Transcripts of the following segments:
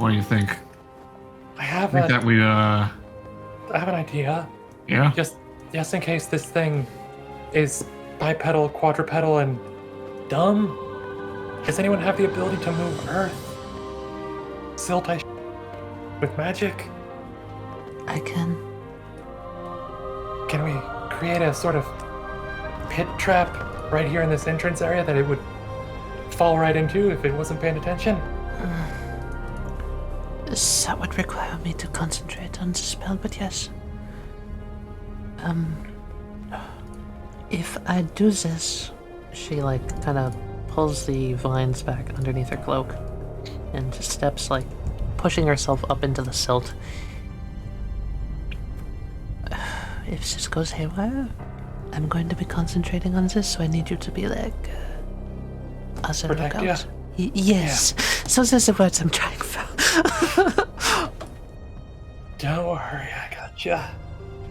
What do you think? I have I think that we I have an idea. yeah. Just in case this thing is bipedal, quadrupedal, and dumb. Does anyone have the ability to move Earth? Silt with magic? I can. Can we create a sort of pit trap right here in this entrance area that it would fall right into if it wasn't paying attention? That would require me to concentrate on the spell, but yes. If I do this, she kind of pulls the vines back underneath her cloak and just steps pushing herself up into the silt. If this goes haywire, I'm going to be concentrating on this, so I need you to be other Protect lookouts. ya? Yes. Yeah. So those are the words I'm trying for. Don't worry, I gotcha.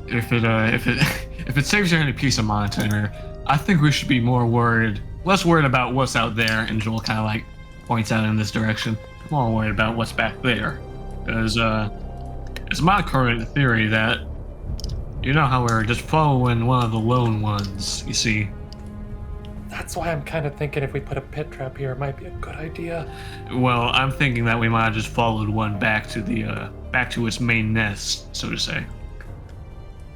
If it saves you any peace of mind, Tenrier, I think we should be less worried about what's out there. And Joel kind of points out in this direction. More worried about what's back there, because it's my current theory that you know how we're just following one of the lone ones. You see. That's why I'm kind of thinking if we put a pit trap here, it might be a good idea. Well, I'm thinking that we might have just followed one back to its main nest, so to say.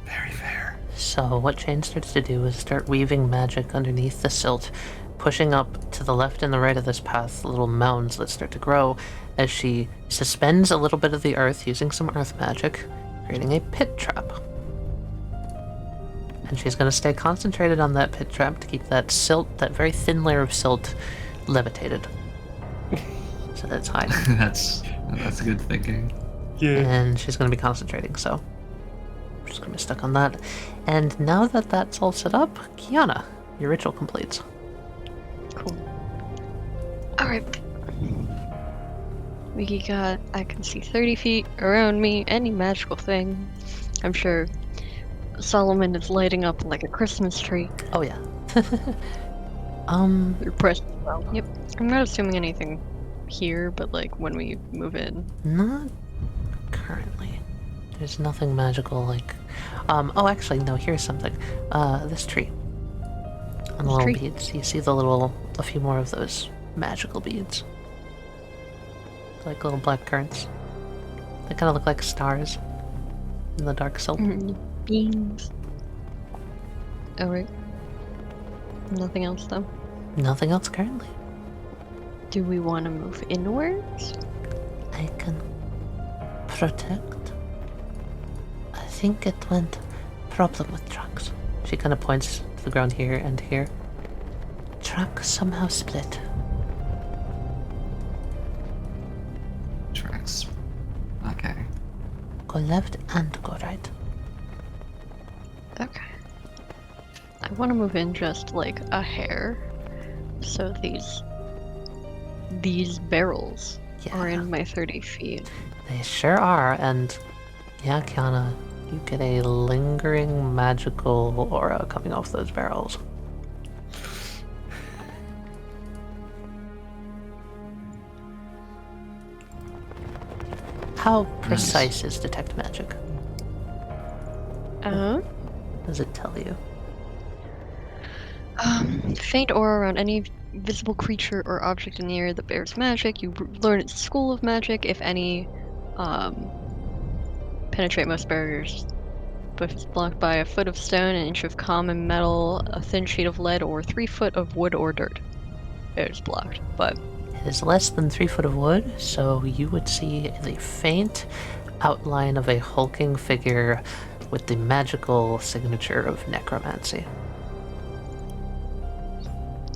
Very fair. So what Jane starts to do is start weaving magic underneath the silt, pushing up to the left and the right of this path little mounds that start to grow as she suspends a little bit of the earth using some earth magic, creating a pit trap. And she's going to stay concentrated on that pit trap to keep that silt, that very thin layer of silt, levitated. So that's hiding. That's good thinking. Yeah. And she's going to be concentrating, so I'm just going to be stuck on that. And now that that's all set up, Keyana, your ritual completes. Cool. Alright. We got, I can see 30 feet around me, any magical thing. I'm sure Solomon is lighting up like a Christmas tree. Oh yeah. You're pressed as well. Yep. I'm not assuming anything here, but when we move in. Not currently. There's nothing magical oh actually no, here's something. This tree. And the little beads. You see a few more of those magical beads. Like little black currants. They kind of look like stars in the dark silt. Beans. Alright. Nothing else though? Nothing else currently. Do we want to move inwards? I can protect. I think it went problem with trucks. She kind of points to the ground here and here. Truck somehow split. Tracks. Okay. Go left and go right. Okay. I want to move in just a hair. So these barrels are in my 30 feet. They sure are, and yeah, Keyana, you get a lingering magical aura coming off those barrels. How precise is detect magic? Does it tell you? Faint aura around any visible creature or object in the area that bears magic. You learn its school of magic. If any, penetrate most barriers. But if it's blocked by a foot of stone, an inch of common metal, a thin sheet of lead, or 3 foot of wood or dirt, it's blocked. But it is less than 3 foot of wood, so you would see the faint outline of a hulking figure with the magical signature of necromancy.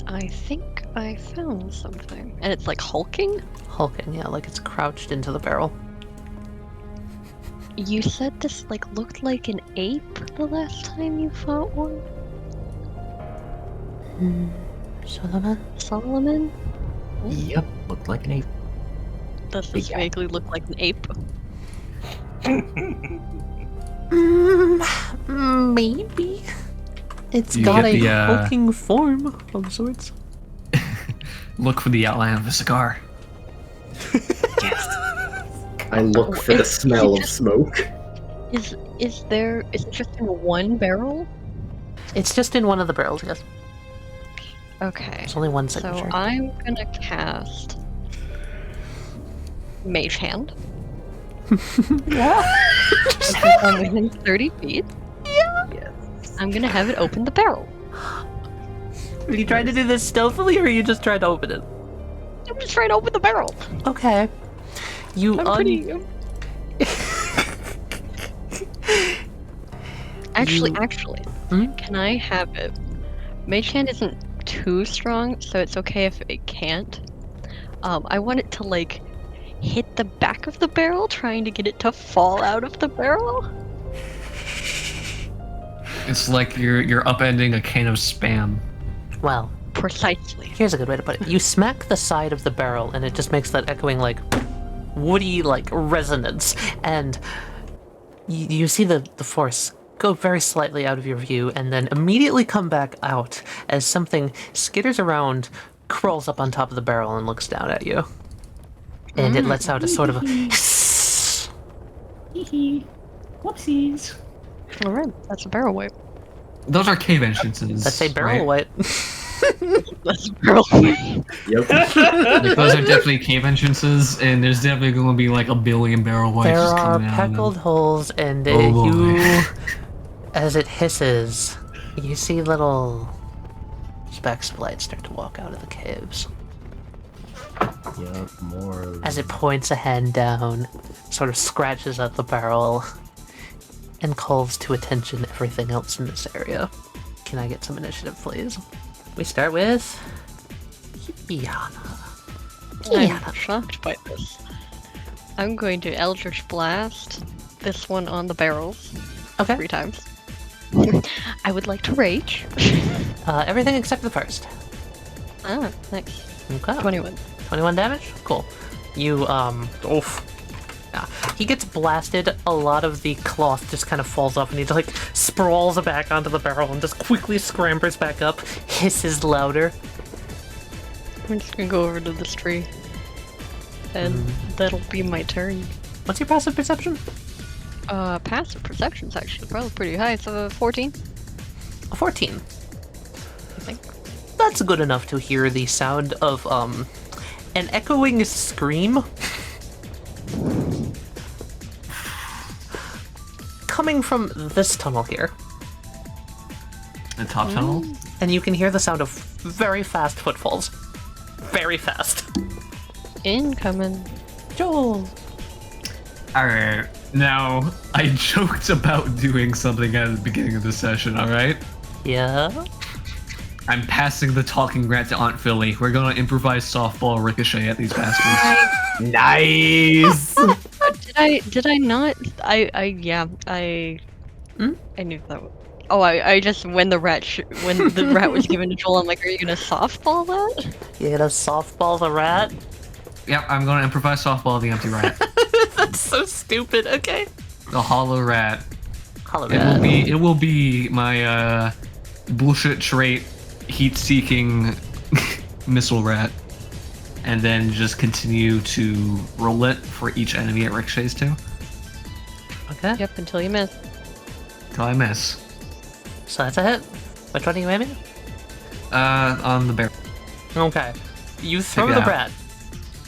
I think I found something. And it's hulking? Hulking, yeah, it's crouched into the barrel. You said this looked like an ape the last time you fought one? Solomon? Yep, looked like an ape. Does this vaguely look like an ape? Maybe. It's You got get a the, hulking form of sorts. Look for the outline of a cigar. I look for the Is smell it of just- smoke. Is it just in one barrel? It's just in one of the barrels, yes. Okay. There's only one So signature. I'm gonna cast Mage Hand. Since I'm within 30 feet, Yes. I'm gonna have it open the barrel. Are you trying to do this stealthily, or are you just trying to open it? I'm just trying to open the barrel. Okay. You I'm pretty. Actually, Hmm? can I have it? Mage Hand isn't too strong, so it's okay if it can't. I want it to like hit the back of the barrel, trying to get it to fall out of the barrel. It's like you're upending a can of spam. Well, Precisely. here's a good way to put it. You smack the side of the barrel, and it just makes that echoing, like, woody, like, resonance. And you see the force go very slightly out of your view, and then immediately come back out as something skitters around, crawls up on top of the barrel, and looks down at you. And it lets out a sort of a hiss. Whoopsies. Alright, that's a barrel wipe. Those are cave entrances. That's a barrel right? wipe. That's a barrel wipe. Yep. Like, those are definitely cave entrances, and there's definitely going to be like a billion barrel wipes There just are coming out. peckled holes, and Oh, boy. you, as it hisses, you see little specks of light start to walk out of the caves. Yep, more. As it points a hand down, sort of scratches at the barrel, and calls to attention everything else in this area. Can I get some initiative, please? We start with Keyana. I'm shocked by this. I'm going to Eldritch Blast this one on the barrels Okay. 3 times. I would like to rage. Everything except the first. Ah, nice. Okay. 21. 21 damage? Cool. You, oof. Yeah. He gets blasted, a lot of the cloth just kind of falls off, and he just, like, sprawls back onto the barrel and just quickly scrambers back up, hisses louder. I'm just gonna go over to this tree. And that'll be my turn. What's your passive perception? Passive perception's actually probably pretty high. It's a 14, A 14. I think. That's good enough to hear the sound of, an echoing scream coming from this tunnel here. The top tunnel? And you can hear the sound of very fast footfalls. Very fast. Incoming. Joel! Alright. Now, I joked about doing something at the beginning of the session, alright? Yeah? I'm passing the talking rat to Aunt Philly. We're gonna improvise softball ricochet at these bastards. Nice. Did I not? I knew that. Oh, I just when the rat was given to Joel, I'm like, are you gonna softball that? You gonna softball the rat? Yep, I'm gonna improvise softball the empty rat. That's so stupid, okay. The hollow rat. Hollow It rat. will be my bullshit trait, heat-seeking missile rat, and then just continue to roll it for each enemy it ricochets to Okay, Yep, until you miss. till I miss. so that's a hit. Which one are you aiming? On the bear. Okay. You throw it the out. rat.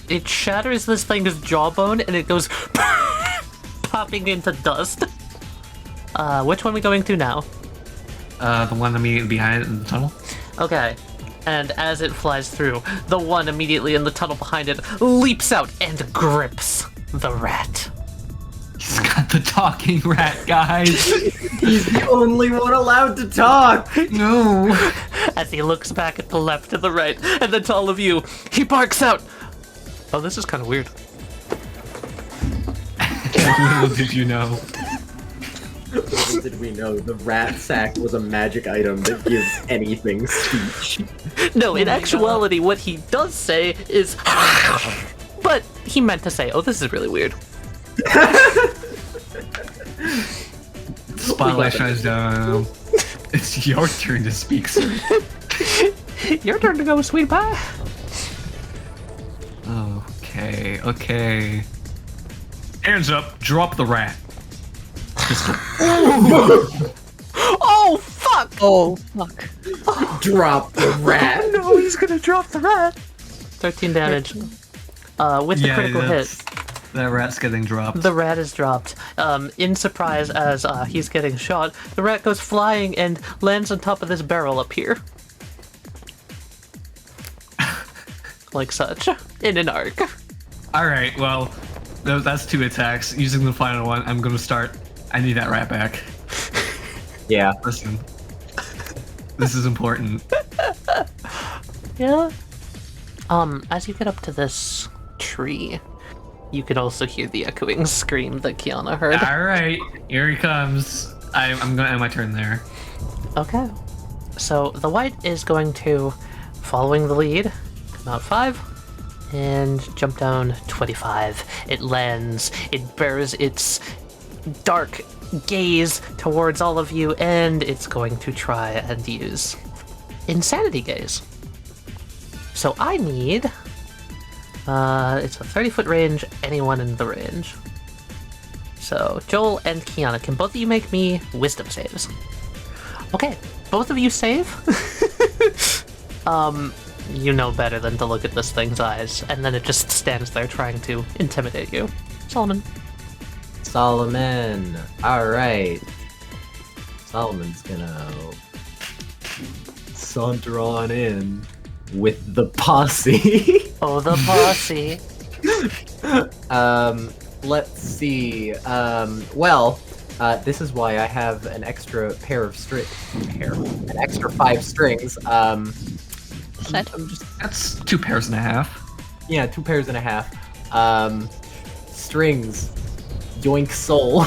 It shatters this thing's jawbone and it goes popping into dust. Which one are we going to now? The one immediately behind it in the tunnel. Okay. And as it flies through, the one immediately in the tunnel behind it leaps out and grips the rat. He's got the talking rat, guys. He's the only one allowed to talk. No. As he looks back at the left and the right, and then to all of you, he barks out. Oh, this is kind of weird. Little did you know. Little did we know the rat sack was a magic item that gives anything speech. No, in actuality, what he does say is, but he meant to say, oh, this is really weird. Spotlight shines down. It's your turn to speak, sir. Your turn to go, sweet pie. Okay. Hands up, drop the rat. Pistol. Oh, fuck! Oh, fuck. Drop the rat. No, he's gonna drop the rat. 13 damage. With the critical hit, That rat's getting dropped. the rat is dropped. In surprise as he's getting shot, the rat goes flying and lands on top of this barrel up here. Like such. In an arc. Alright, well, that's 2 attacks. Using the final one, I'm gonna start. I need that rat back. Yeah. Listen. This is important. Yeah. As you get up to this tree, you can also hear the echoing scream that Keyana heard. Alright, here he comes. I'm gonna end my turn there. Okay. So the white is going to, following the lead, come out 5 and jump down 25. It lands, it bears its dark gaze towards all of you, and it's going to try and use Insanity Gaze. So I need, it's a 30-foot range, anyone in the range. So Joel and Keyana, can both of you make me wisdom saves? Okay, both of you save. You know better than to look at this thing's eyes, and then it just stands there trying to intimidate you. Solomon. Solomon. Alright. Solomon's gonna saunter on in with the posse. Oh, the posse. Let's see. This is why I have an extra pair of an extra 5 strings. Set. That's 2 pairs and a half. Yeah, 2 pairs and a half. Strings. Yoink soul.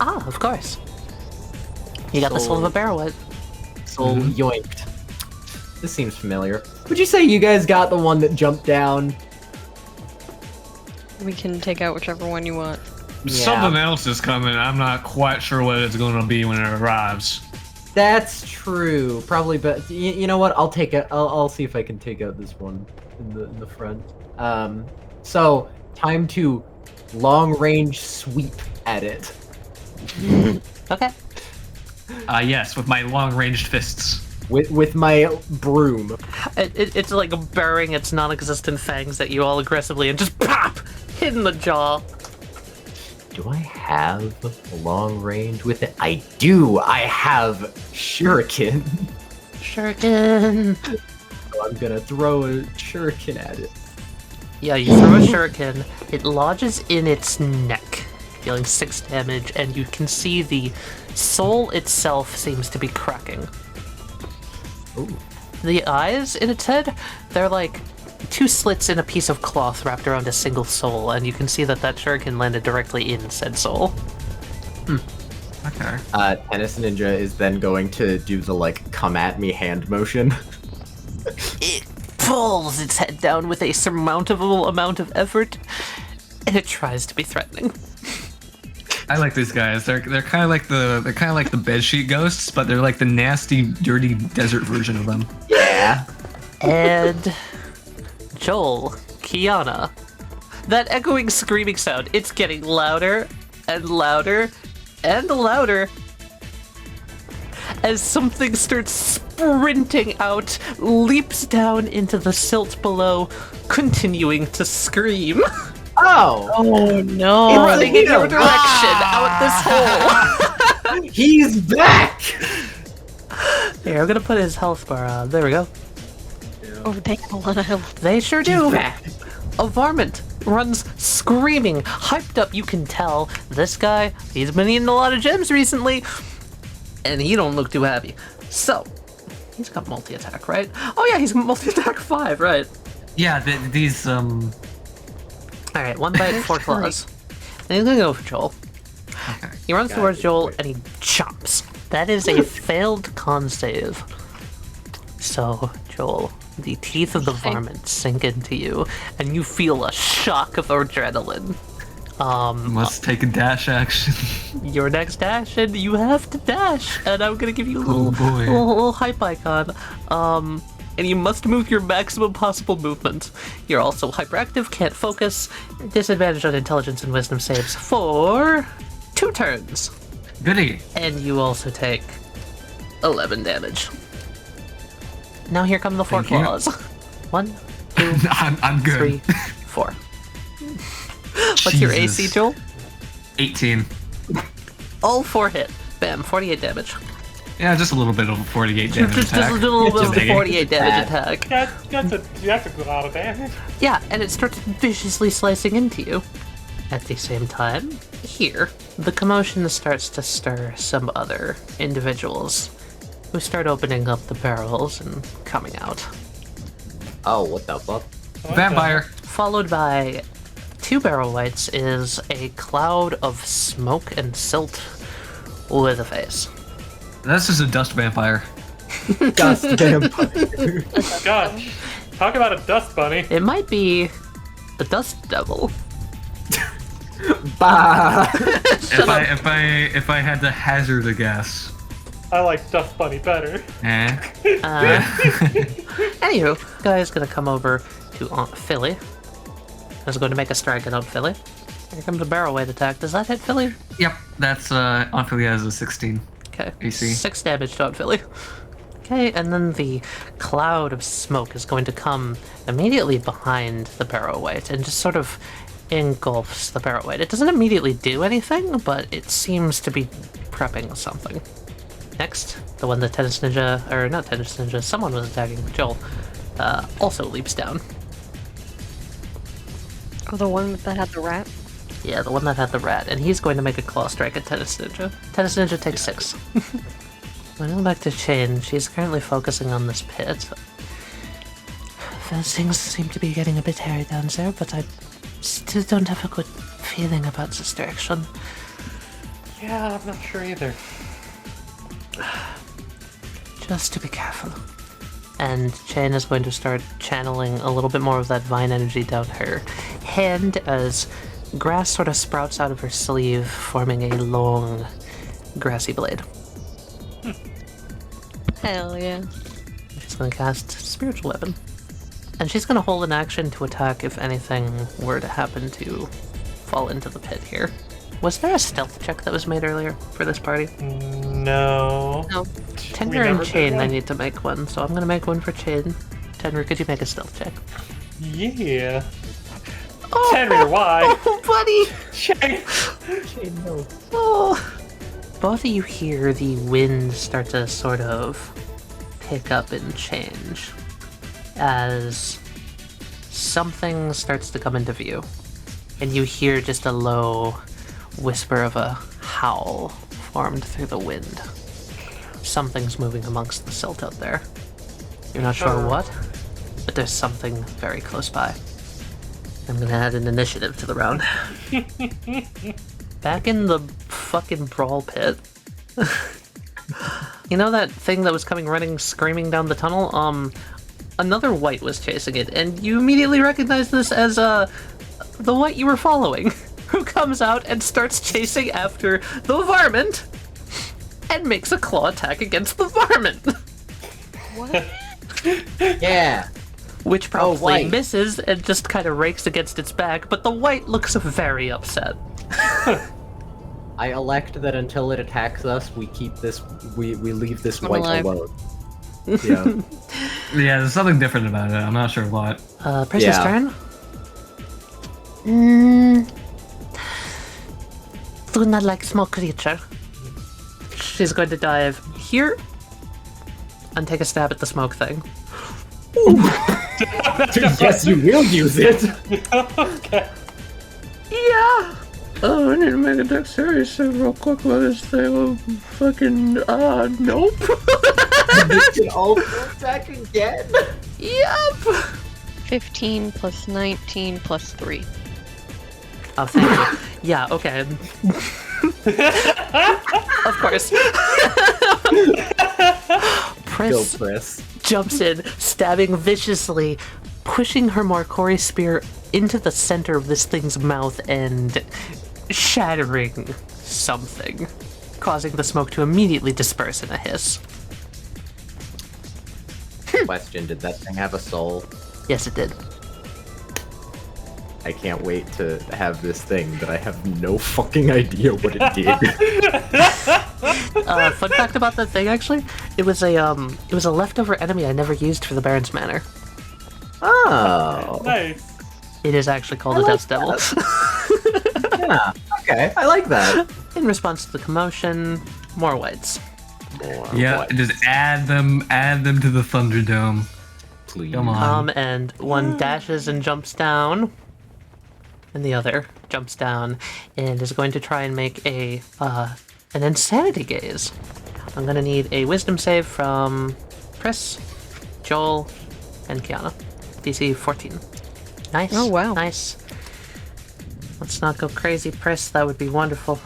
Ah, of course. You got the soul of a barrel white. Soul yoinked. This seems familiar. Would you say you guys got the one that jumped down? We can take out whichever one you want. Yeah. Something else is coming. I'm not quite sure what it's going to be when it arrives. That's true. Probably, but you know what? I'll take it. I'll see if I can take out this one in the front. So time to long range sweep at it. Okay. Yes, with my long-ranged fists. With my broom. It's like burying its non-existent fangs at you all aggressively and just pop! Hit in the jaw. Do I have long range with it? I do! I have shuriken. Shuriken. So I'm gonna throw a shuriken at it. Yeah, you throw a shuriken, it lodges in its neck, dealing 6 damage, and you can see the soul itself seems to be cracking. Ooh. The eyes in its head, they're like 2 slits in a piece of cloth wrapped around a single soul, and you can see that shuriken landed directly in said soul. Okay. Tennis Ninja is then going to do the, come at me hand motion. It pulls its head down with a surmountable amount of effort, and it tries to be threatening. I like these guys. They're kind of like the bedsheet ghosts, but they're like the nasty, dirty desert version of them. Yeah. And Joel, Keyana, that echoing screaming sound, it's getting louder and louder and louder as something starts sprinting out, leaps down into the silt below, continuing to scream. Oh! Oh no! Running in your direction, out this hole. He's back! Here, I'm gonna put his health bar on. There we go. Oh, they have a lot of health. They sure do. He's back. A varmint runs screaming, hyped up. You can tell this guy, he's been eating a lot of gems recently, and he don't look too happy. So, he's got multi-attack, right? Oh yeah, he's multi-attack 5, right? Yeah, these Alright, 1 bite, 4 claws. And he's gonna go for Joel. Okay. He runs towards Joel and he chomps. That is a failed con save. So, Joel, the teeth of the varmint sink into you, and you feel a shock of adrenaline. Must take a dash action. Your next dash, and you have to dash, and I'm gonna give you a Oh, boy. little hype icon. and you must move your maximum possible movement. You're also hyperactive, can't focus, disadvantage on intelligence and wisdom saves for 2 turns. Goody. And you also take 11 damage. Now here come the 4 Thank you. claws. 1, 2, I'm good. 3, 4. What's your AC, Jesus. Joel? 18. All 4 hit. Bam, 48 damage. Yeah, just a little bit of a 48 damage Just attack. a little bit of Just a taking- 48 damage attack. That's a good lot of damage. Yeah, and it starts viciously slicing into you. At the same time, here, the commotion starts to stir some other individuals who start opening up the barrels and coming out. Oh, what the fuck? Vampire. Followed by 2 barrel whites is a cloud of smoke and silt with a face. This is a dust vampire. Dust vampire. Gosh, talk about a dust bunny. It might be the dust devil. Bah! If I had to hazard a guess. I like dust bunny better. Eh. Anywho, guy's gonna come over to Aunt Philly. Is going to make a strike at Aunt Philly. Here comes a barrel weight attack. Does that hit Philly? Yep, that's Aunt Philly has a 16. Okay. AC. 6 damage to Aunt Philly. Okay, and then the cloud of smoke is going to come immediately behind the barrel weight and just sort of engulfs the barrel weight. It doesn't immediately do anything, but it seems to be prepping something. Next, the one that Tennis Ninja, or not Tennis Ninja, someone was attacking Joel, also leaps down. Oh, the one that had the rat? Yeah, the one that had the rat, and he's going to make a claw strike at Tennis Ninja. Tennis Ninja takes 6. Going back to Chain, she's currently focusing on this pit. Things seem to be getting a bit hairy down there, but I still don't have a good feeling about this direction. Yeah, I'm not sure either. Just to be careful. And Chain is going to start channeling a little bit more of that vine energy down her hand as grass sort of sprouts out of her sleeve, forming a long, grassy blade. Hell yeah. She's going to cast Spiritual Weapon. And she's going to hold an action to attack if anything were to happen to fall into the pit here. Was there a stealth check that was made earlier for this party? No. No. Tenrier and Chain, I need to make one, so I'm going to make one for Chain. Tenrier, could you make a stealth check? Yeah. Oh, Tenrier, why? Oh, buddy! Shane. Oh. Both of you hear the wind start to sort of pick up and change as something starts to come into view. And you hear just a low whisper of a howl formed through the wind. Something's moving amongst the silt out there. You're not sure what, but there's something very close by. I'm gonna add an initiative to the round. Back in the fucking brawl pit. You know that thing that was coming running, screaming down the tunnel? Another white was chasing it, and you immediately recognize this as, the white you were following, who comes out and starts chasing after the Varmint, and makes a claw attack against the Varmint. What? Yeah. Which probably white. misses and just kind of rakes against its back, but the white looks very upset. I elect that until it attacks us, we keep this. We leave this I'm white alive. alone. Yeah. Yeah, there's something different about it. I'm not sure what. Prison's Yeah. turn. Do not like small creature. She's going to dive here and take a stab at the smoke thing. Yes, you will use it. Okay. Yeah! Oh, I need to make a dexterity save real quick while this thing will fucking, nope. You can also attack again. Yep! 15 plus 19 plus 3. Oh, thank you. Yeah, okay. Of course. Go, Pris Chris. jumps in, stabbing viciously, pushing her Markori spear into the center of this thing's mouth and shattering something, causing the smoke to immediately disperse in a hiss. question. Did that thing have a soul? Yes, it did. I can't wait to have this thing that I have no fucking idea what it did. Fun fact about that thing, actually, it was a leftover enemy I never used for the Baron's Manor. Oh. Nice. It is actually called a Dust Devil. Yeah. Okay. I like that. In response to the commotion, more whites. Yeah, just add them to the Thunderdome. Please. Come on. And one dashes and jumps down, and the other jumps down and is going to try and make an insanity gaze. I'm gonna need a wisdom save from Chris, Joel, and Keyana. DC 14. Nice. Oh, wow. Nice. Let's not go crazy, Chris. That would be wonderful.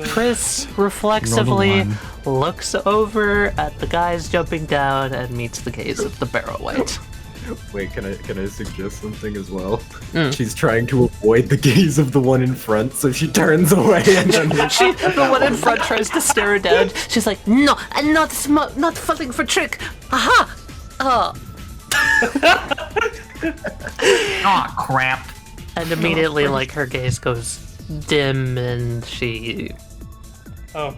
Chris reflexively looks over at the guys jumping down and meets the gaze of the barrel white. Wait, can I suggest something as well? Mm. She's trying to avoid the gaze of the one in front, so she turns away and then The one in front tries to stare her down. She's like, "No, I'm not falling for trick. Aha! Oh." Aw, crap. And immediately, like, her gaze goes dim and she Oh,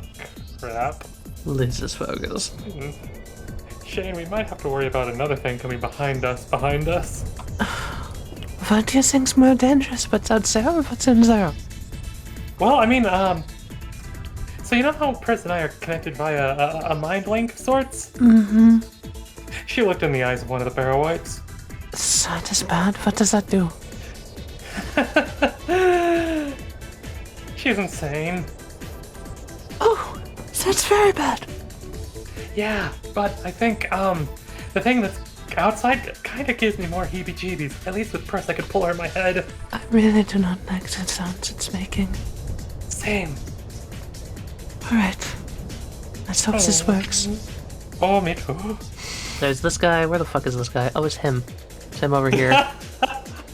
crap. loses focus. Shane, we might have to worry about another thing coming behind us. What do you think's more dangerous? What's out there or what's in there? Well, I mean, so you know how Pris and I are connected via a mind link of sorts? Mm-hmm. She looked in the eyes of one of the barrel whites. That is bad. What does that do? She's insane. Oh, that's very bad. Yeah, but I think, the thing that's outside kind of gives me more heebie-jeebies. At least with Pris, I could pull her in my head. I really do not like the sounds it's making. Same. Alright. Let's hope this works. Oh, me too. There's this guy. Where the fuck is this guy? Oh, it's him. It's him over here.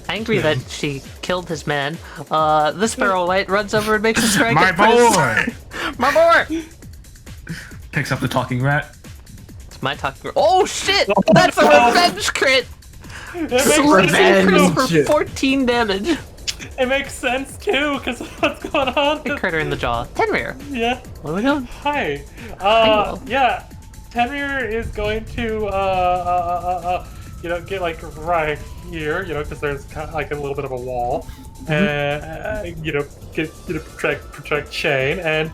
Angry that she killed his man. This barrel white runs over and makes a strike My at Pris. boy! My boy! Picks up the talking rat. It's my talking. Oh shit! That's a revenge crit! It makes Slicing Chris Revenge. for 14 damage. It makes sense too, because of what's going on. Big critter in the jaw. Tenrier, Yeah. what are we doing? Hi. Will. Yeah. Tenrier is going to, get like right here, because there's kind of like a little bit of a wall, and protect Shane, and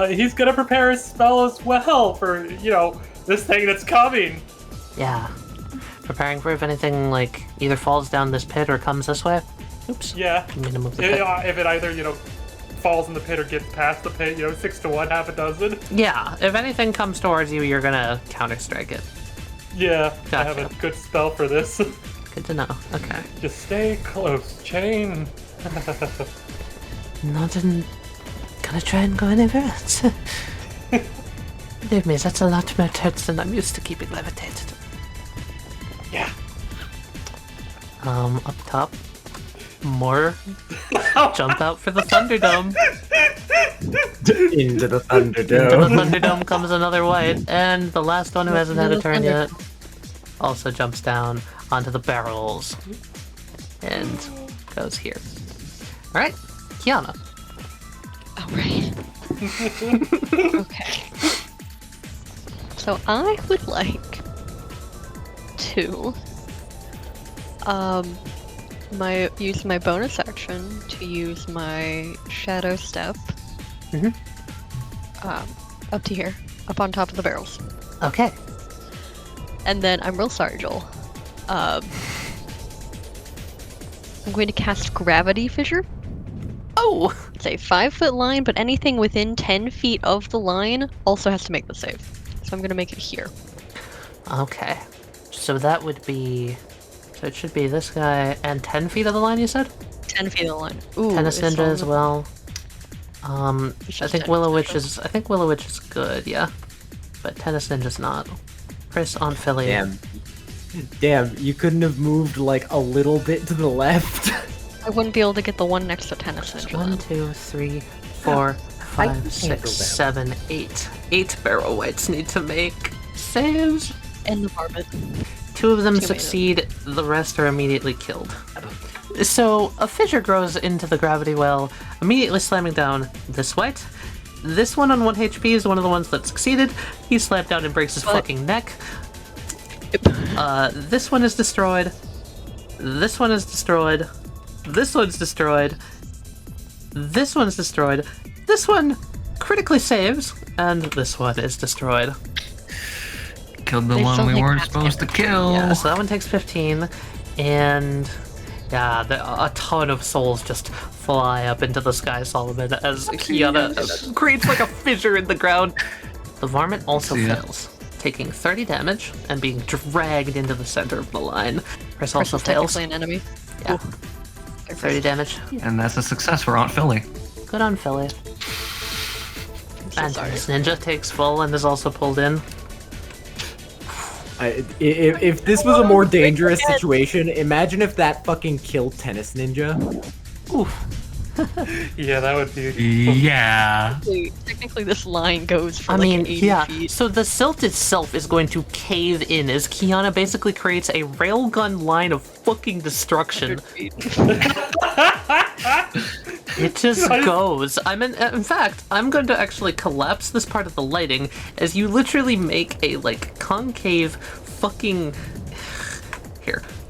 he's gonna prepare his spell as well for this thing that's coming. Yeah. Preparing for if anything like either falls down this pit or comes this way. Oops. Yeah. I'm gonna move the pit. If it either falls in the pit or gets past the pit, 6 to 1, half a dozen. Yeah, if anything comes towards you, you're gonna counter-strike it. Yeah, I Gotcha. have a good spell for this. Good to know. Okay. Just stay close, Chain. Not gonna try and go anywhere else. Believe me, that's a lot more hurts than I'm used to keeping levitated. Yeah. Up top. More jump out for the Thunderdome. into the Into the Thunderdome. Thunderdome comes another white, and the last one who hasn't had a turn yet also jumps down onto the barrels and goes here. Alright, Keyana. Alright. Okay. So I would like to use my bonus action to use my shadow step up to here, up on top of the barrels. Okay. And then I'm real sorry, Joel. I'm going to cast Gravity Fissure. Oh! It's a 5-foot line, but anything within 10 feet of the line also has to make the save. So I'm going to make it here. Okay. So that would be... So it should be this guy and 10 feet of the line, you said? 10 feet of the line. Ooh, Tennis it's Ninja on as the- well. I just think Tennis Willow Witch Ninja. is... I think Willow Witch is good, yeah. But Tennis Ninja's not. Chris on Philly. Damn, you couldn't have moved like a little bit to the left. I wouldn't be able to get the one next to Tennis Ninja. 1, 2, 3, 4, 5, can't go 6, down. 7, 8. 8 barrel whites need to make saves. And the varmint. 2 of them Two succeed, the rest are immediately killed. So, a fissure grows into the gravity well, immediately slamming down this white. This one on 1 HP is one of the ones that succeeded. He slammed down and breaks his fucking neck. This one is destroyed. This one is destroyed. This one's destroyed. This one's destroyed. This one critically saves, and this one is destroyed. Killed the They one still we take weren't half supposed to damage. kill. Yeah, so that one takes 15, and yeah, a ton of souls just fly up into the sky, Solomon, as Keyana creates like a fissure in the ground. The varmint also See ya. fails, taking 30 damage and being dragged into the center of the line. Chris also Person's fails. technically an enemy. Yeah, 30 damage. And that's a success for Aunt Philly. Good on Philly. So And sorry. this ninja takes full and is also pulled in. If this was a more dangerous situation, imagine if that fucking killed Tennis Ninja. Oof. Yeah, that would be. Yeah. Technically, this line goes for I like mean, an 80 yeah, feet. so the silt itself is going to cave in as Keyana basically creates a railgun line of fucking destruction. 100 feet. It just goes. In fact, I'm going to actually collapse this part of the lighting as you literally make a, like, concave fucking...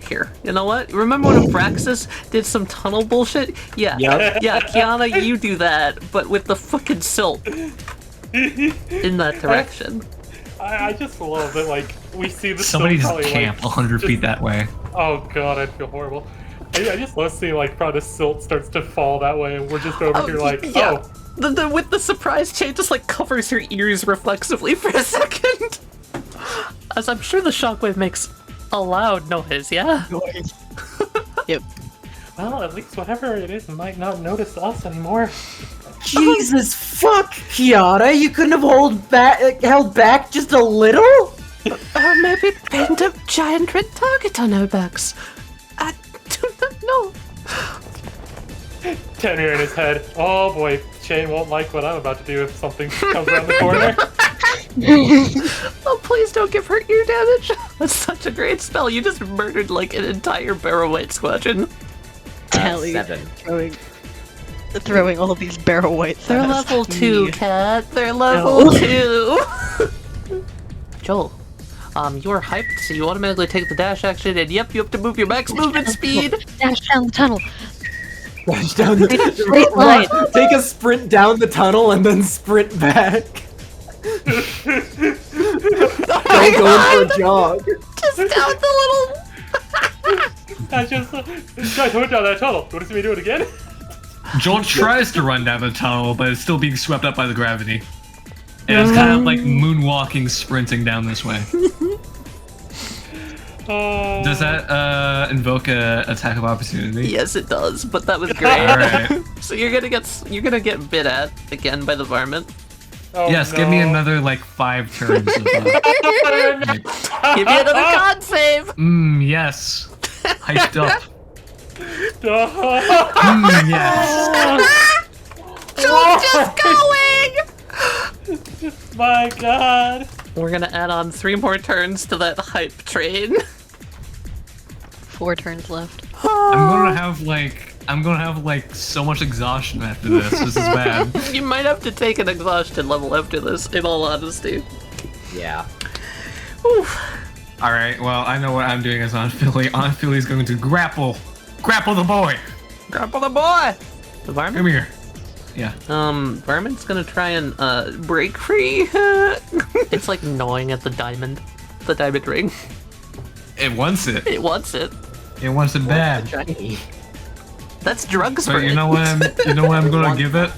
Here. You know what? Remember when Abraxas did some tunnel bullshit? Yeah. Yep. Yeah, Keyana, you do that, but with the fucking silt in that direction. I just love that, like, we see this. Somebody just probably, camped 100 feet that way. Oh god, I'd feel horrible. I just love seeing, like, probably the silt starts to fall that way, and we're just over here, like, yeah. oh. With the surprise chain just like covers her ears reflexively for a second. As I'm sure the shockwave makes a loud noise, yeah? Yep. Well, at least whatever it is might not notice us anymore. Jesus fuck, Keyana, you couldn't have held back just a little? Or maybe paint a giant red target on our backs. I do not know. Tenrier in his head. Oh boy, Shane won't like what I'm about to do if something comes around the corner. Oh, please don't give her ear damage. That's such a great spell. You just murdered like an entire barrow white squadron. Taliyah 7. throwing all these barrel whites. They're at us. level 2, Me. Cat. They're level 2. Joel, you're hyped, so you automatically take the dash action, and yep, you have to move your max movement speed. Dash down the tunnel. Dash down the Straight line. Take a sprint down the tunnel and then sprint back. Don't go in for a jog. Just down the I just guys went down that tunnel. You want to see me do it again? Joel tries to run down the tunnel, but it's still being swept up by the gravity. And it's kind of like moonwalking, sprinting down this way. Does that invoke a attack of opportunity? Yes, it does, but that was great. Alright. So you're gonna get bit at again by the varmint. Oh, Yes, no. give me another like 5 turns of Give me another con save. yes. Hyped up. Oh, Yes. Just going. my god. We're gonna add on 3 more turns to that hype train. 4 turns left. I'm gonna have like so much exhaustion after this. This is bad. You might have to take an exhaustion level after this, in all honesty. Yeah. Alright, well, I know what I'm doing as Aunt Philly. Aunt Philly's going to grapple the boy. Grapple the boy! The varmint? Come here. Yeah. Varmint's gonna try and, break free. It's like gnawing at the diamond ring. It wants it. It wants it. It wants it bad. Shiny. That's drugs for But it. you know what I'm gonna give it?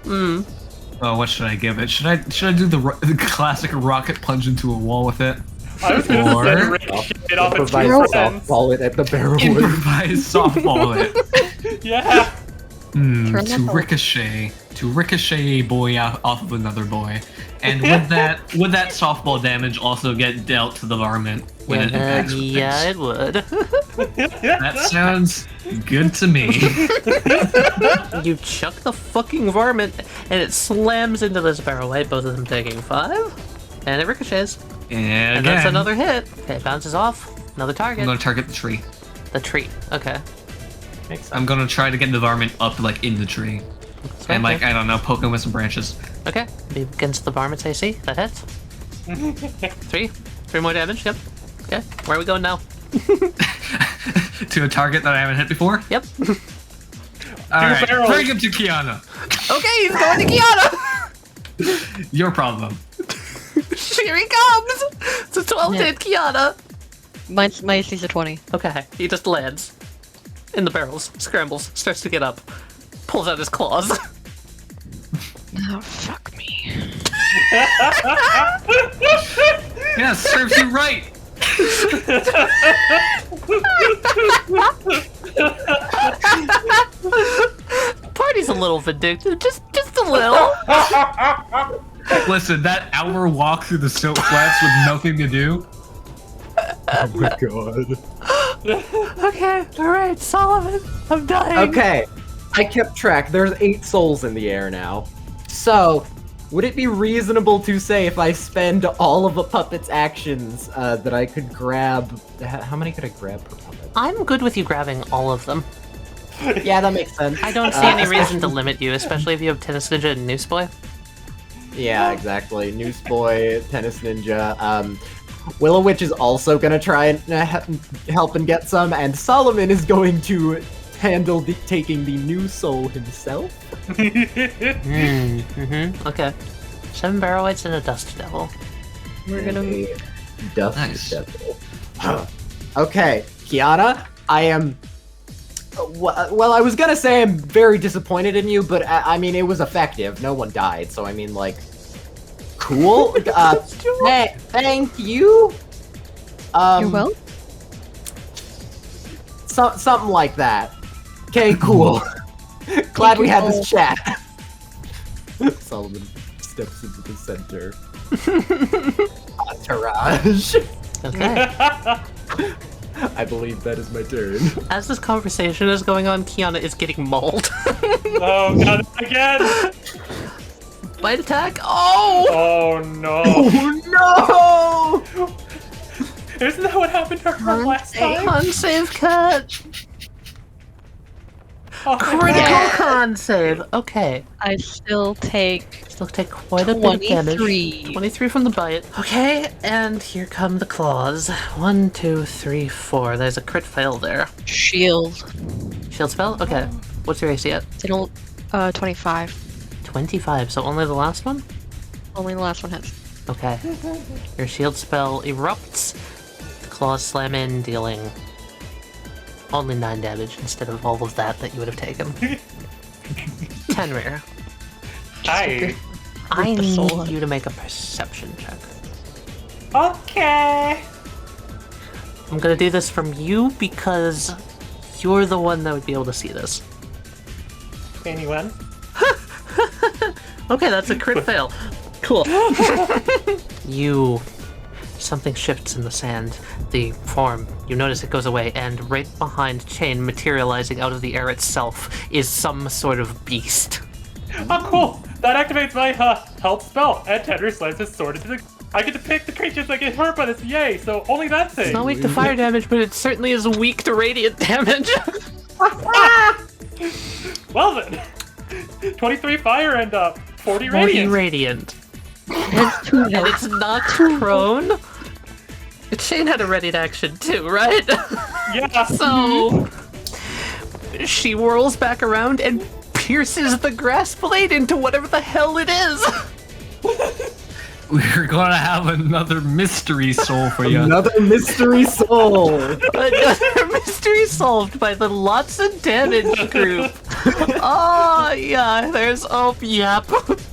Oh, what should I give it? Should I do the classic rocket plunge into a wall with it? I was gonna Or- say shit off its Improvise friends. softball it at the barrel. Improvise softball it. Yeah. Turn To that off. ricochet a boy off of another boy, and would that softball damage also get dealt to the varmint when it impacts? with Yeah, things? it would. That sounds good to me. You chuck the fucking varmint, and it slams into this barrel, right? Both of them taking 5, and it ricochets. And That's again, another hit. Okay, bounces off. Another I'm target. gonna target the tree. The tree. Okay. Makes sense. I'm gonna try to get the varmint up like in the tree, and like I don't know, poke him with some branches. Okay. Be against the varmint's AC. That hits. 3 more damage. Yep. Okay. Where are we going now? To a target that I haven't hit before. Yep. All right, barrels. bring him to Keyana. Okay, he's going to Keyana. Your problem. Here he comes. It's a 12 to hit Keyana. My AC's a 20. Okay. He just lands in the barrels, scrambles, starts to get up, pulls out his claws. Oh, fuck me. Yeah, serves you right. Party's a little vindictive, just a little. Listen, that hour walk through the silt flats with nothing to do. Oh my god. Okay, alright, Solomon, I'm dying. Okay, I kept track. There's 8 souls in the air now. So, would it be reasonable to say if I spend all of a puppet's actions that I could grab... How many could I grab per puppet? I'm good with you grabbing all of them. Yeah, that makes sense. I don't see any reason to limit you, especially if you have Tennis Ninja and Newsboy. Yeah, exactly. Newsboy, Tennis Ninja. Willow Witch is also gonna try and help and get some, and Solomon is going to handle taking the new soul himself. Okay. 7 Barrow Whites and a Dust Devil. We're gonna... Dust Nice. Devil. Okay, Keyana, I am... Well, I was gonna say I'm very disappointed in you, but I mean, it was effective. No one died, so I mean, like... Cool. Hey, thank you. You're well? Something like that. Okay, cool. Glad we had this chat. Solomon steps into the center. Entourage. Okay. I believe that is my turn. As this conversation is going on, Keyana is getting mauled. Oh god, again! Bite attack? Oh! Oh no! Oh no! Isn't that what happened to her last time? Con save cut! Oh, Critical God. con save. Okay. I still take Still take quite a bit of damage. 23. 23 from the bite. Okay, and here come the claws. 1, 2, 3, 4. There's a crit fail there. Shield. Shield spell? Okay. What's your AC at? They don't... 25. 25, so only the last one? Only the last one hits. Okay. Your shield spell erupts. The claws slam in, dealing only 9 damage instead of all of that you would have taken. Tenrier, Hi. I the soul. need you to make a perception check. Okay. I'm gonna do this from you because you're the one that would be able to see this. Anyone? Okay, that's a crit fail. Cool. Something shifts in the sand. The form, you notice it goes away, and right behind Chain, materializing out of the air itself, is some sort of beast. Oh, cool. That activates my health spell. And Tenrier slams his sword into the... I get to pick the creatures that get hurt by this. Yay. So only that thing. It's not weak to fire damage, but it certainly is weak to radiant damage. Well then. 23 fire and 40 40 radiant. radiant. And it's not prone. Shane had a ready action too, right? Yeah. So she whirls back around and pierces the grass blade into whatever the hell it is. We're gonna have another mystery soul for you. Another mystery soul. Another mystery solved by the lots of damage group. Oh yeah, there's yep.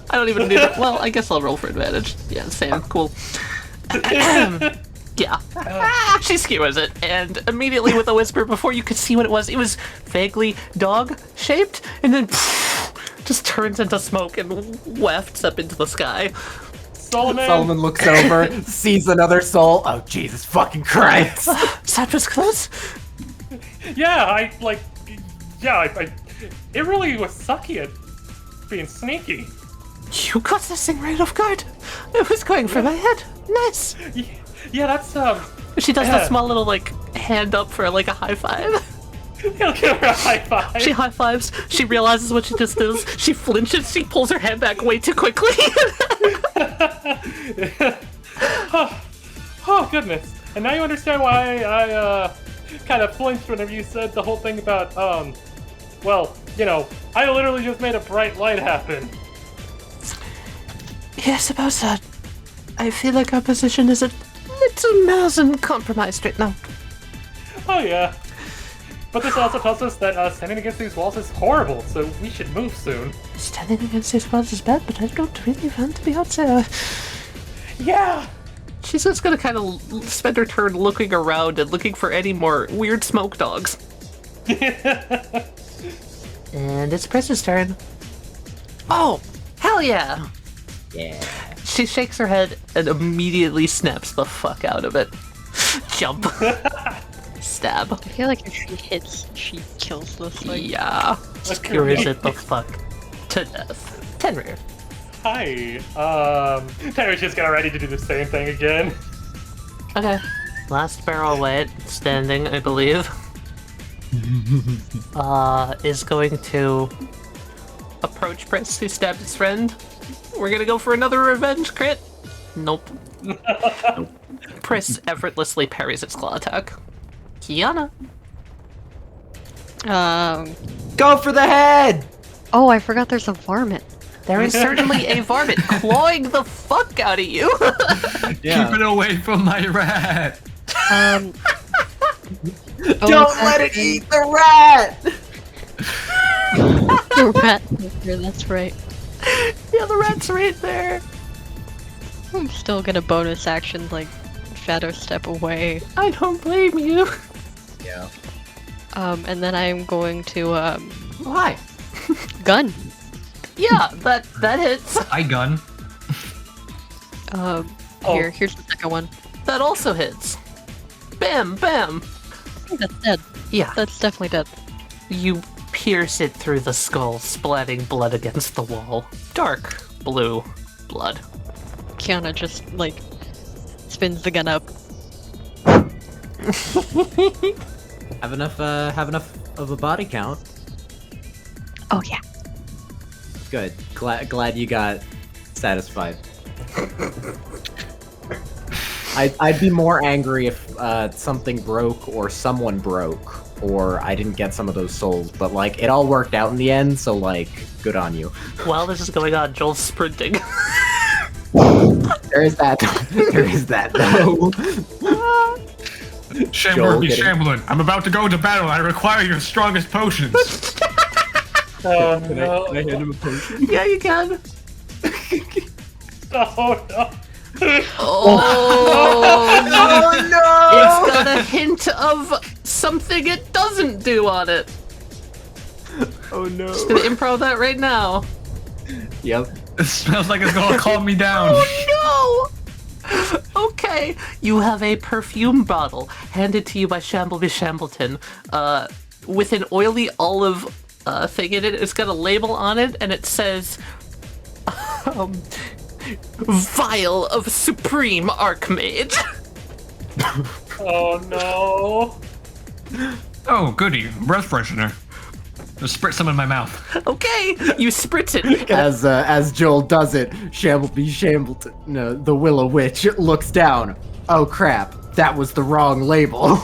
I don't even need it. Well, I guess I'll roll for advantage. Yeah, same. Cool. Yeah. She skewers it, and immediately with a whisper, before you could see what it was vaguely dog-shaped, and then just turns into smoke and wafts up into the sky. Solomon looks over, sees another soul. Oh, Jesus fucking Christ. That was close. Yeah, it really was sucky at being sneaky. You got this thing right off guard. It was going for my head. Nice. Yeah, that's, She does that small little, hand up for, a high five. He'll give her a high five. She high fives. She realizes what she just does. She flinches. She pulls her hand back way too quickly. Oh, goodness. And now you understand why I kind of flinched whenever you said the whole thing about, well, I literally just made a bright light happen. Yeah, I suppose that. I feel like our position is a little miles and compromised right now. Oh, yeah. But this also tells us that standing against these walls is horrible, so we should move soon. Standing against these walls is bad, but I don't really want to be out there. Yeah! She's just gonna kind of spend her turn looking around and looking for any more weird smoke dogs. And it's Pris's turn. Oh, hell yeah! Yeah. She shakes her head and immediately snaps the fuck out of it. Jump. Stab. I feel like if she hits, she kills this thing. Yeah. Skewers it the fuck to death. Tenrier. Hi. Terry's just getting ready to do the same thing again. Okay. Last barrel weight, standing, I believe. Is going to approach Pris, who stabbed his friend. We're gonna go for another revenge crit. Nope. Pris effortlessly parries its claw attack. Keyana. Go for the head! Oh, I forgot there's a varmint. There is certainly a varmint clawing the fuck out of you. Yeah. Keep it away from my rat. Don't let it eat the rat! The rat. That's right. Yeah, the rat's right there. I'm still gonna bonus action, shadow step away. I don't blame you. Yeah. And then I'm going to, Why? gun. Yeah, that hits. I gun. Here's the second one. That also hits. Bam, bam. I think that's dead. Yeah. That's definitely dead. You pierce it through the skull, splatting blood against the wall. Dark blue blood. Keyana just, spins the gun up. Have enough of a body count. Oh, yeah. Good. Glad you got satisfied. I'd be more angry if something broke or someone broke or I didn't get some of those souls, but it all worked out in the end, so good on you. While this is going on, Joel's sprinting. There is that. There is that though. Shambler be shambling. I'm about to go into battle. I require your strongest potions. Oh, Can no. I hand him a potion? Yeah, you can. Oh, no. Oh, no! It's got a hint of something it doesn't do on it. Oh no! Just gonna improv that right now. Yep. It smells like it's gonna calm me down. Oh no! Okay, you have a perfume bottle handed to you by Shambleby Shambleton, with an oily olive thing in it. It's got a label on it, and it says, Vial of Supreme Archmage. Oh, no. Oh, goody. Breath freshener. Just spritz some in my mouth. Okay, you spritz it. As Joel does it, Shambleby Shambleton, no, the Willow Witch, looks down. Oh crap, that was the wrong label.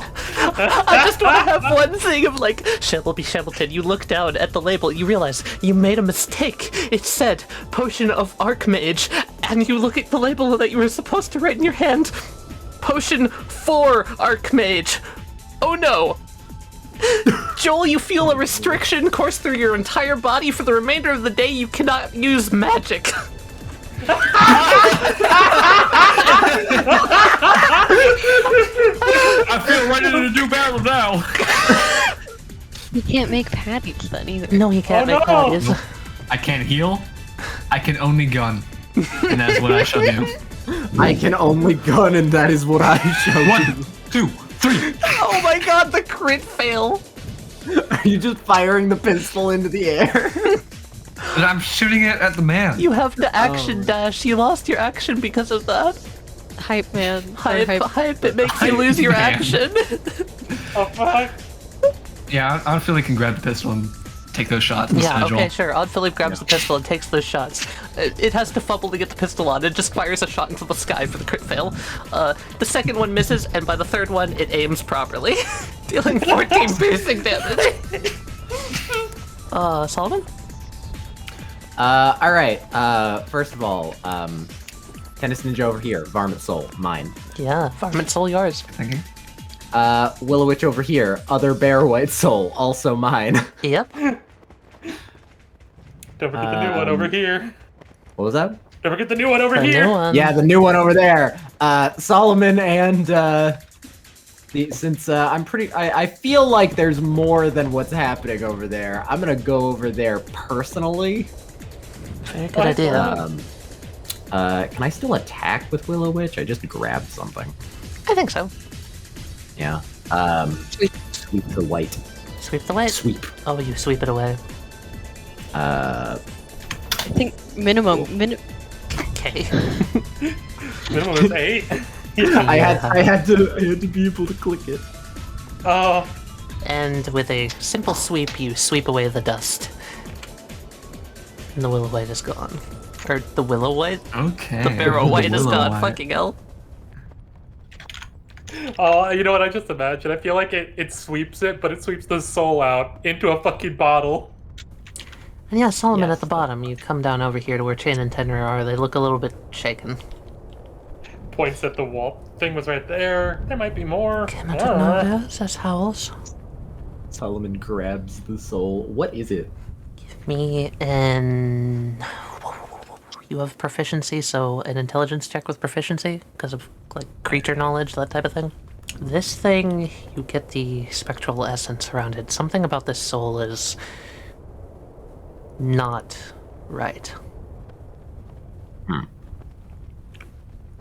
I just want to have one thing of Shambleby Shambleton, you look down at the label, you realize you made a mistake. It said Potion of Archmage, and you look at the label that you were supposed to write in your hand, Potion for Archmage. Oh no. Joel, you feel a restriction course through your entire body. For the remainder of the day, you cannot use magic. I feel ready to do battle now. You can't make patties then either. No, he can't Oh, make no! patties. I can't heal. I can only gun, and that's what I shall do. I can only gun, and that is what I shall do. 1, 2, 3. Oh my god, the crit fail! Are you just firing the pistol into the air? And I'm shooting it at the man. You have to action dash. You lost your action because of that. Hype man. or Hype, it makes you Hype lose your man. action. Oh fuck! Yeah, I feel like can grab the pistol and take those shots. Yeah, Joel. okay, sure. Odd Philippe grabs the pistol and takes those shots. It has to fumble to get the pistol on. It just fires a shot into the sky for the crit fail. The second one misses, and by the third one, it aims properly, dealing 14 piercing damage. Solomon? Alright, first of all, Tennis Ninja over here, Varmint Soul, mine. Yeah, Varmint Soul yours. Thank you. Willow Witch over here, other Bear White Soul, also mine. Yep. Don't forget the new one over here. What was that? Don't forget the new one over The here. new one. Yeah, the new one over there. Solomon and, since, I feel like there's more than what's happening over there. I'm gonna go over there personally. Very good idea. Can I still attack with Willow Witch? I just grabbed something. I think so. Yeah. Sweep the white. Sweep the white. Sweep. Oh, you sweep it away. I think minimum. Okay. Minimum is 8. I had to be able to click it. Oh, And with a simple sweep, you sweep away the dust. And the willow white is gone. Or the willow white? Okay. The barrel white is Willow gone. white. Fucking hell. oh, you know what? I just imagine. I feel like it sweeps it, but it sweeps the soul out into a fucking bottle. And yeah, Solomon Yes. at the bottom. You come down over here to where Chain and Tenrier are. They look a little bit shaken. Points at the wall. Thing was right there. There might be more. Kematanoga says Howls. Solomon grabs the soul. What is it? Me and... You have proficiency, so an intelligence check with proficiency, because of, like, creature knowledge, that type of thing. This thing, you get the spectral essence around it. Something about this soul is... not right.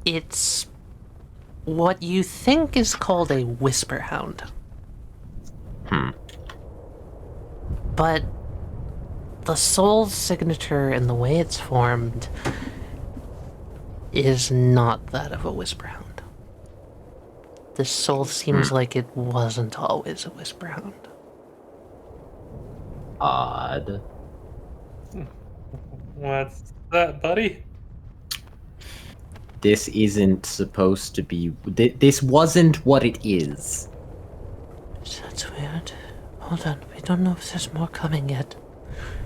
It's what you think is called a whisper hound. But the soul's signature and the way it's formed is not that of a whisper hound. This soul seems like it wasn't always a whisper hound. Odd. What's that, buddy? This isn't supposed to be... This wasn't what it is. That's weird. Hold on, we don't know if there's more coming yet.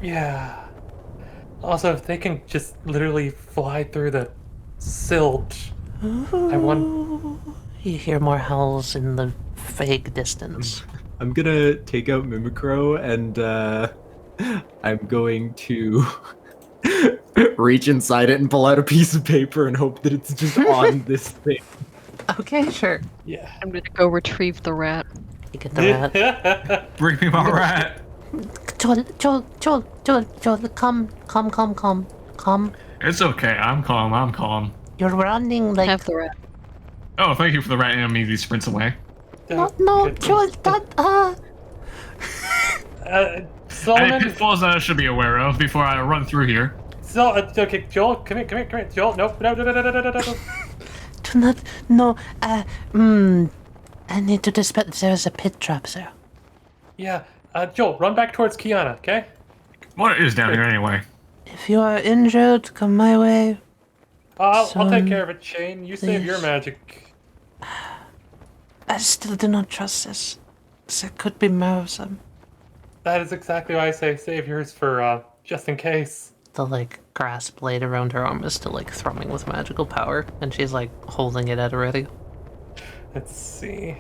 Yeah. Also, if they can just literally fly through the silt, I want. You hear more howls in the vague distance. I'm gonna take out Mimicro and I'm going to reach inside it and pull out a piece of paper and hope that it's just on this thing. Okay, sure. Yeah. I'm gonna go retrieve the rat. You get the rat. Bring me my rat. Joel, come. It's okay. I'm calm. You're running like... Have the rat. Oh, thank you for the rat, and immediately sprints away. No, Good. Joel, Any Solomon. pitfalls that I should be aware of before I run through here. Okay, Joel, come here. Joel, nope, no. Do not... No, I need to dispel... There's a pit trap there. Yeah, Joel, run back towards Keyana, okay? What is down here anyway? If you are injured, come my way. I'll take Son, care of it, Shane. You save your please. magic. I still do not trust this. It could be Marvin. That is exactly why I say save yours for, just in case. The, like, grass blade around her arm is still, like, thrumming with magical power, and she's, like, holding it at a ready. Let's see.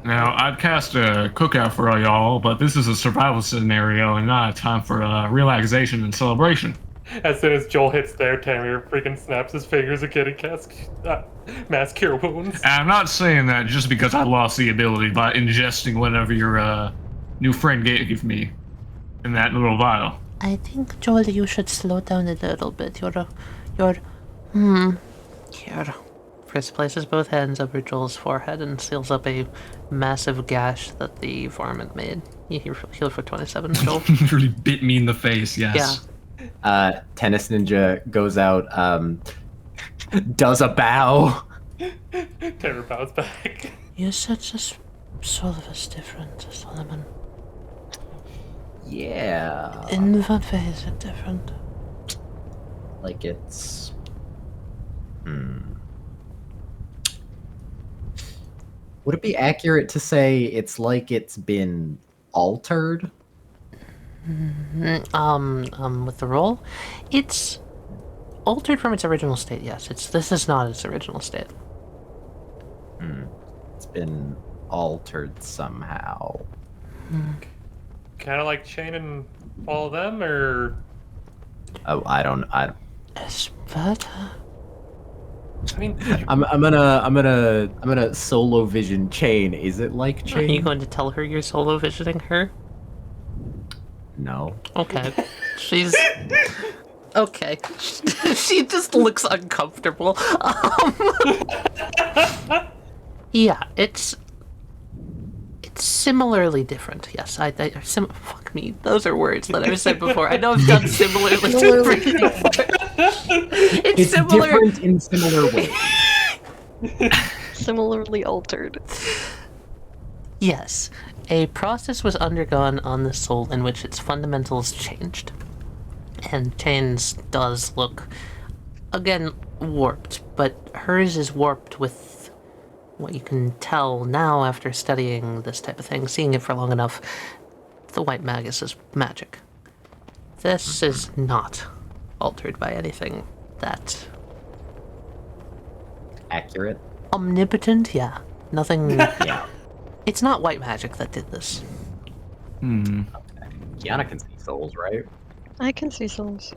Now, I'd cast a cookout for all y'all, but this is a survival scenario and not a time for relaxation and celebration. As soon as Joel hits there, Tenrier freaking snaps his fingers again and casts mass cure wounds. And I'm not saying that just because I lost the ability by ingesting whatever your new friend gave me in that little vial. I think, Joel, you should slow down a little bit. Here. Chris places both hands over Joel's forehead and seals up a massive gash that the varmint made. You heal for 27, Joel. Really bit me in the face, yes. Yeah. Tennis Ninja goes out, does a bow. Tenrier bows back. You said this soul was different, Solomon. Yeah. In what way is it different? Like it's... Would it be accurate to say it's like it's been altered? With the roll? It's altered from its original state, yes. This is not its original state. It's been altered somehow. Kind of like Shane and all of them, or Oh, Is that... I mean, I'm gonna solo vision Chain. Is it like Are you Chain? going to tell her you're solo visiting her? No. Okay. She's... Okay. She just looks uncomfortable. Yeah, it's similarly different. Yes, fuck me. Those are words that I've said before. I know I've done similarly different before. It's similar. Different in similar ways. Similarly altered. Yes, a process was undergone on the soul in which its fundamentals changed. And Chain's does look, again, warped, but hers is warped with what you can tell now after studying this type of thing, seeing it for long enough. The white magus is magic. This is not altered by anything that... Accurate. Omnipotent, yeah. Nothing... Yeah. It's not white magic that did this. Keyana can see souls, right? I can see souls.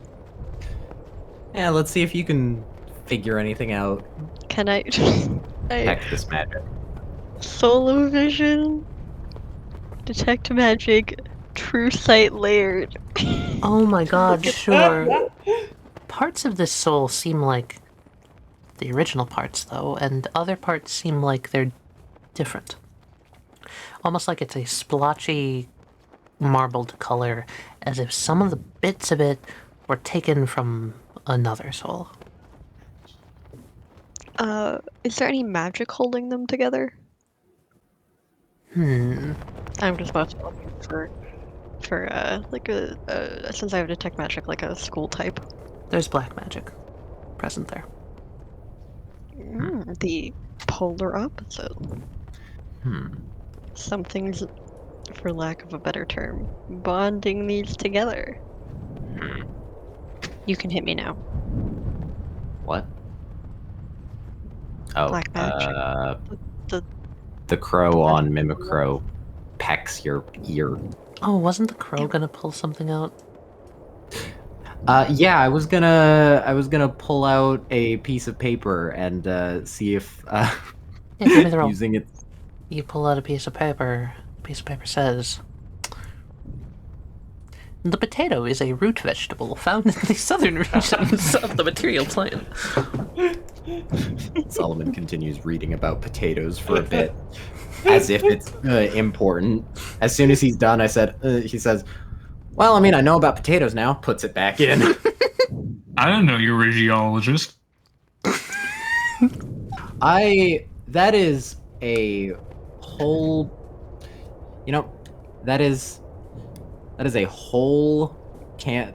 Yeah, let's see if you can figure anything out. Can I? Detect this magic. Solo vision, detect magic, true sight layered. Oh my god, sure. Parts of this soul seem like the original parts, though, and other parts seem like they're different. Almost like it's a splotchy, marbled color, as if some of the bits of it were taken from another soul. Is there any magic holding them together? I'm just about to look for like since I have detect magic, like a school type. There's black magic present there. The polar opposite. Something's, for lack of a better term, bonding these together. You can hit me now. What? Oh, Black magic. the crow on Mimicro pecks your ear. Oh, wasn't the crow gonna pull something out? Yeah, I was gonna pull out a piece of paper and see if Yeah, give me the roll. using it. You pull out a piece of paper. The piece of paper says... The potato is a root vegetable found in the southern regions of the material plane. Solomon continues reading about potatoes for a bit, as if it's important. As soon as he's done, he says, "Well, I mean, I know about potatoes now." Puts it back in. I didn't know you were a geologist. That is a whole. You know, that is a whole can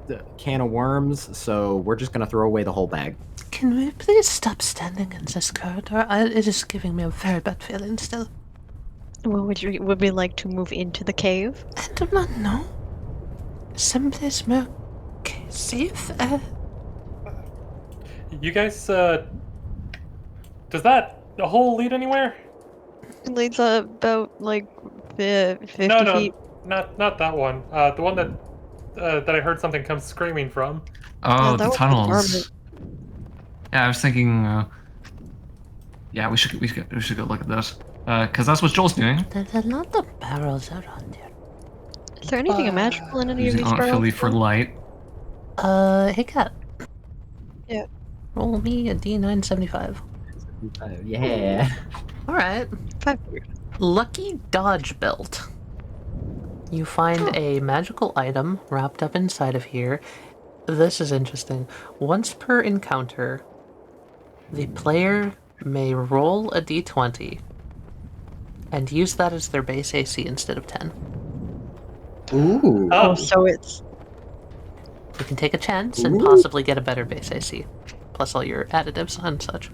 of worms. So we're just gonna throw away the whole bag. Can we please stop standing in this corridor? It is giving me a very bad feeling still. Well, would we like to move into the cave? I do not know. Someplace more safe? you guys, does that hole lead anywhere? It leads about like 50 No, feet. not that one. The one that that I heard something come screaming from. Oh, that the was tunnels. Varmint. Yeah, I was thinking. Yeah, we should go look at this. Cause that's what Joel's doing. There's a lot of barrels around here. Is there anything magical in any of Using these Aunt barrels? Philly for light. Hey cat. Yeah. Roll me a D975. Yeah. Alright. 500. Lucky Dodge Belt. You find a magical item wrapped up inside of here. This is interesting. Once per encounter, the player may roll a d20 and use that as their base AC instead of 10. Ooh. Oh, so it's You can take a chance and possibly get a better base AC, plus all your additives and such.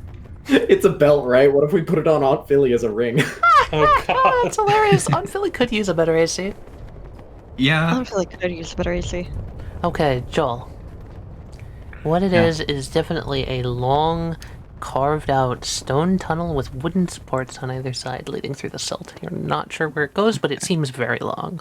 It's a belt, right? What if we put it on Aunt Philly as a ring? Oh god. That's hilarious. Aunt Philly could use a better AC. I Yeah. don't feel like I could use a better AC. Okay, Joel. What it is definitely a long, carved-out stone tunnel with wooden supports on either side leading through the silt. You're not sure where it goes, but it seems very long.